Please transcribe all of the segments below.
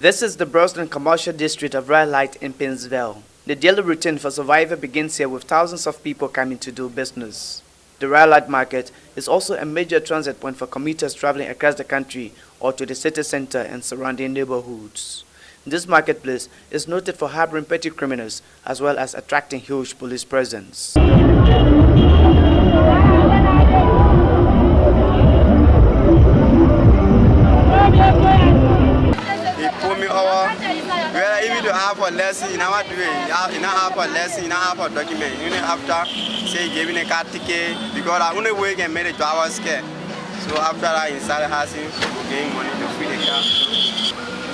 This is the Brooklyn commercial district of Red Light in Pennsville. The daily routine for survival begins here with thousands of people coming to do business. The Red Light market is also a major transit point for commuters traveling across the country or to the city center and surrounding neighborhoods. This marketplace is noted for harboring petty criminals as well as attracting huge police presence. Even to have a lesson in our doing, in have a lesson, in have a document, even after say giving a car ticket because I only work and made a driver scare. So after I inside the house, getting money to free the car.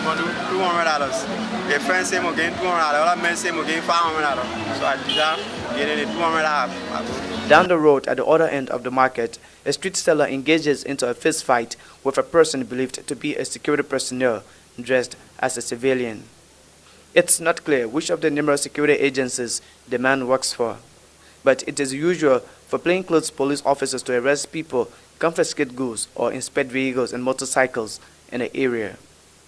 $200. The friends say again $200, other men say again $500. So I did that, getting $200. Down the road at the other end of the market, a street seller engages into a fist fight with a person believed to be a security personnel dressed as a civilian. It's not clear which of the numerous security agencies the man works for, but it is usual for plainclothes police officers to arrest people, confiscate goods, or inspect vehicles and motorcycles in the area.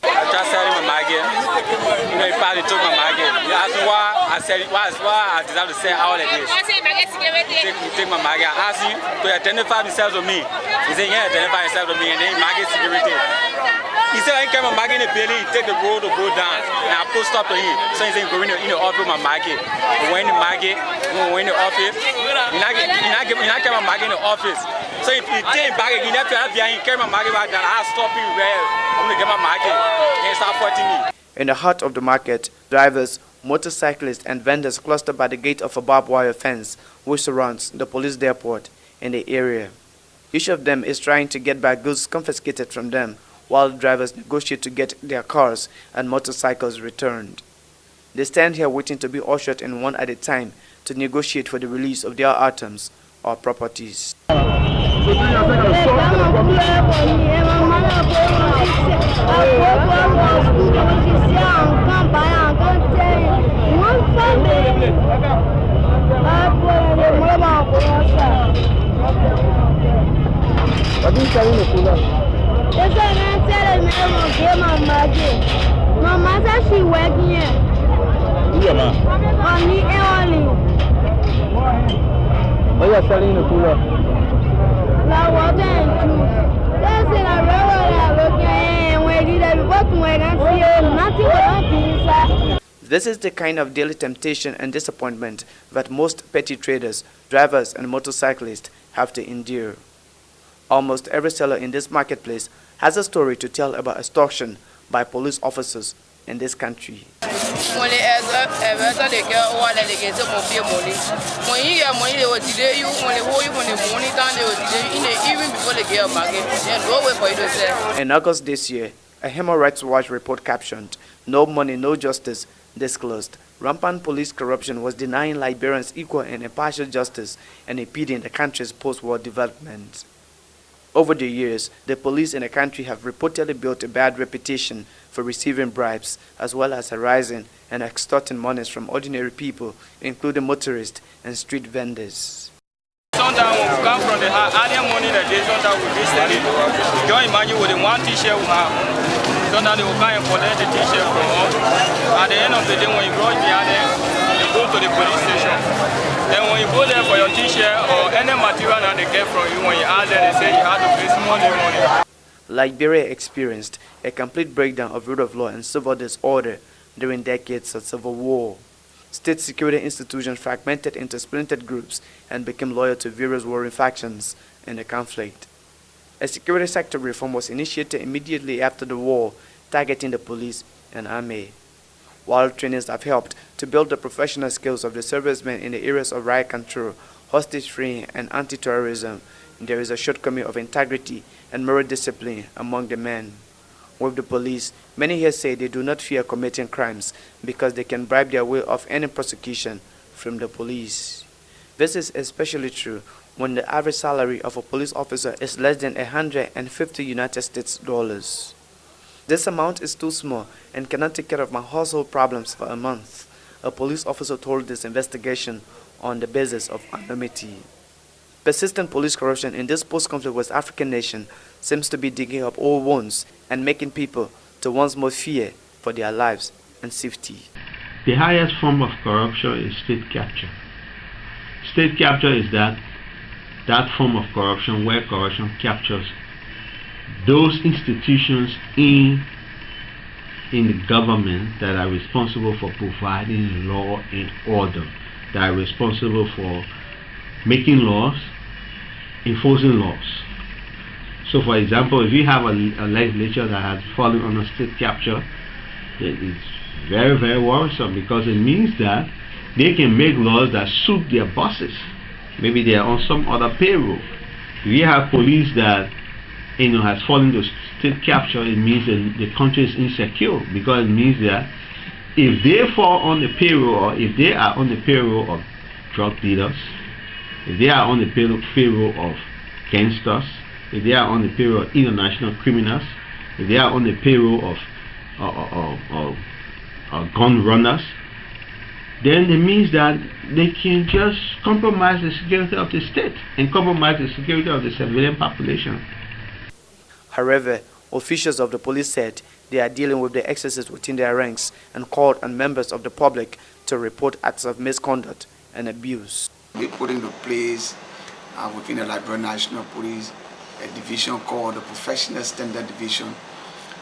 I just said my market. He probably took my market. He asked me why. I said why I decided to sell all of this. Take my market. I asked him to identify himself to me. He said, yeah, identify himself to me, and then market security. He said, I came to market in the building, he take the road to go down, and I post up to him. So he said, go in the office with my market. We went in the market, we went in the office. He not came to market in the office. So if he came back again, he came to market back down. I stopped him well. I'm going to get my market. He start fighting me. In the heart of the market, drivers, motorcyclists, and vendors cluster by the gate of a barbed wire fence which surrounds the police depot in the area. Each of them is trying to get back goods confiscated from them, while drivers negotiate to get their cars and motorcycles returned. They stand here waiting to be ushered in one at a time to negotiate for the release of their items or properties. Mama said she working here. Only. What are you selling in the cooler? La water and juice. That's in a railroad and we did nothing. This is the kind of daily temptation and disappointment that most petty traders, drivers, and motorcyclists have to endure. Almost every seller in this marketplace has a story to tell about extortion by police officers in this country. In August this year, a Human Rights Watch report captioned, "No money, no justice," disclosed rampant police corruption was denying Liberians equal and impartial justice and impeding the country's post-war development. Over the years, the police in the country have reportedly built a bad reputation for receiving bribes, as well as harassing and extorting monies from ordinary people, including motorists and street vendors. Sometimes we come from the earlier morning the day, sometimes we visit it. You don't imagine with the one t-shirt we have. Sometimes they will come and collect the t-shirt from us. At the end of the day, when you rush behind them, you go to the police station. Then when you go there for your t-shirt or any material that they get from you, when you ask them, they say you have to pay money. Liberia experienced a complete breakdown of rule of law and civil disorder during decades of civil war. State security institutions fragmented into splintered groups and became loyal to various warring factions in the conflict. A security sector reform was initiated immediately after the war, targeting the police and army. While trainings have helped to build the professional skills of the servicemen in the areas of riot control, hostage freeing, and anti-terrorism, there is a shortcoming of integrity and moral discipline among the men. With the police, many here say they do not fear committing crimes because they can bribe their way off any prosecution from the police. This is especially true when the average salary of a police officer is less than $150 United States dollars. This amount is too small and cannot take care of my household problems for a month, a police officer told this investigation on the basis of anonymity. Persistent police corruption in this post-conflict West African nation seems to be digging up old wounds and making people to once more fear for for their lives and safety. The highest form of corruption is state capture. State capture is that form of corruption where corruption captures those institutions in the government that are responsible for providing law and order, that are responsible for making laws, enforcing laws. So for example, if you have a legislature that has fallen under state capture, it's very, very worrisome, because it means that they can make laws that suit their bosses. Maybe they are on some other payroll. If you have police that has fallen to state capture, it means that the country is insecure, because it means that if they fall on the payroll, or if they are on the payroll of drug dealers, if they are on the payroll of gangsters, if they are on the payroll of international criminals, if they are on the payroll of gun runners, then it means that they can just compromise the security of the state and compromise the security of the civilian population. However, officials of the police said they are dealing with the excesses within their ranks and called on members of the public to report acts of misconduct and abuse. We put into place within the Liberia National Police a division called the Professional Standard Division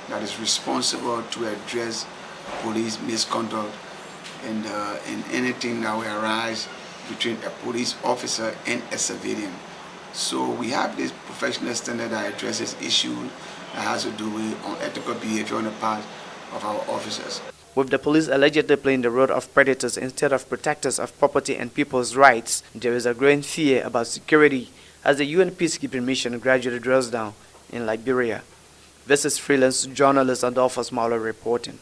that is responsible to address police misconduct and anything that will arise between a police officer and a civilian. So we have this professional standard that addresses issues that has to do with unethical behavior on the part of our officers. With the police allegedly playing the role of predators instead of protectors of property and people's rights, there is a growing fear about security as the UN peacekeeping mission gradually draws down in Liberia. This is freelance journalist Adolphus Mawolo reporting.